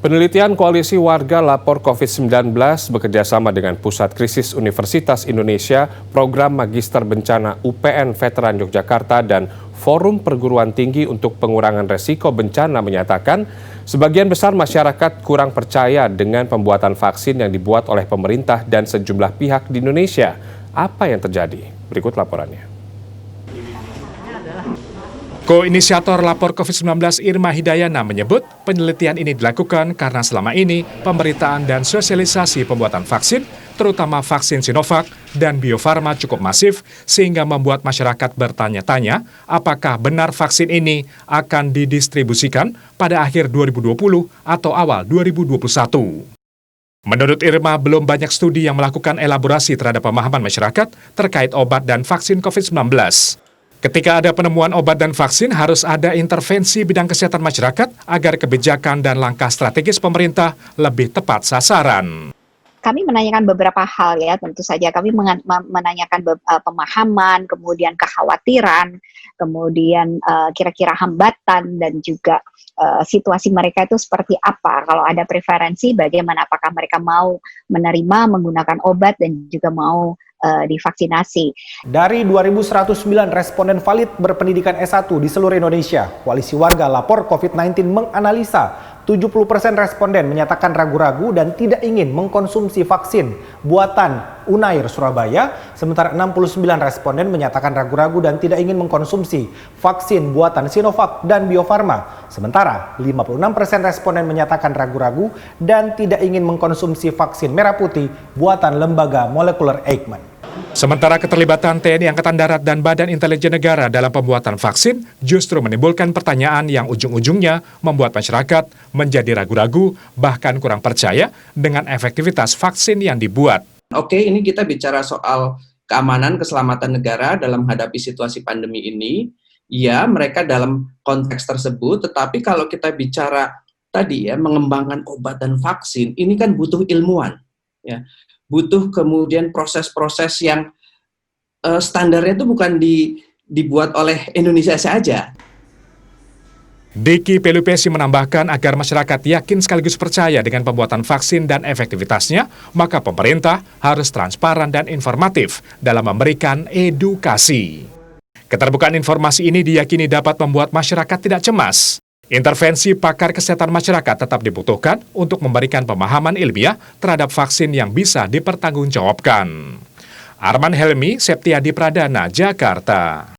Penelitian Koalisi Warga Lapor COVID-19 bekerjasama dengan Pusat Krisis Universitas Indonesia, Program Magister Bencana UPN Veteran Yogyakarta, dan Forum Perguruan Tinggi untuk Pengurangan Resiko Bencana menyatakan sebagian besar masyarakat kurang percaya dengan pembuatan vaksin yang dibuat oleh pemerintah dan sejumlah pihak di Indonesia. Apa yang terjadi? Berikut laporannya. Koinisiator lapor COVID-19 Irma Hidayana menyebut penelitian ini dilakukan karena selama ini pemberitaan dan sosialisasi pembuatan vaksin, terutama vaksin Sinovac dan Bio Farma cukup masif sehingga membuat masyarakat bertanya-tanya apakah benar vaksin ini akan didistribusikan pada akhir 2020 atau awal 2021. Menurut Irma, belum banyak studi yang melakukan elaborasi terhadap pemahaman masyarakat terkait obat dan vaksin COVID-19. Ketika ada penemuan obat dan vaksin, harus ada intervensi bidang kesehatan masyarakat agar kebijakan dan langkah strategis pemerintah lebih tepat sasaran. Kami menanyakan beberapa hal ya, tentu saja kami menanyakan pemahaman, kemudian kekhawatiran, kemudian kira-kira hambatan dan juga situasi mereka itu seperti apa. Kalau ada preferensi bagaimana, apakah mereka mau menerima menggunakan obat dan juga mau divaksinasi. Dari 2.109 responden valid berpendidikan S1 di seluruh Indonesia, Koalisi Warga Lapor COVID-19 menganalisa 70% responden menyatakan ragu-ragu dan tidak ingin mengkonsumsi vaksin buatan Unair Surabaya, sementara 69 responden menyatakan ragu-ragu dan tidak ingin mengkonsumsi vaksin buatan Sinovac dan Bio Farma. Sementara 56% responden menyatakan ragu-ragu dan tidak ingin mengkonsumsi vaksin merah putih buatan lembaga molekuler Eijkman. Sementara keterlibatan TNI Angkatan Darat dan Badan Intelijen Negara dalam pembuatan vaksin justru menimbulkan pertanyaan yang ujung-ujungnya membuat masyarakat menjadi ragu-ragu bahkan kurang percaya dengan efektivitas vaksin yang dibuat. Oke, ini kita bicara soal keamanan, keselamatan negara dalam menghadapi situasi pandemi ini. Ya, mereka dalam konteks tersebut, tetapi kalau kita bicara tadi ya, mengembangkan obat dan vaksin, ini kan butuh ilmuwan. Ya, butuh kemudian proses-proses yang standarnya itu bukan dibuat oleh Indonesia saja. Diki Pelupesi menambahkan agar masyarakat yakin sekaligus percaya dengan pembuatan vaksin dan efektivitasnya, maka pemerintah harus transparan dan informatif dalam memberikan edukasi. Keterbukaan informasi ini diyakini dapat membuat masyarakat tidak cemas. Intervensi pakar kesehatan masyarakat tetap dibutuhkan untuk memberikan pemahaman ilmiah terhadap vaksin yang bisa dipertanggungjawabkan. Arman Helmi, Septiadi Pradana, Jakarta.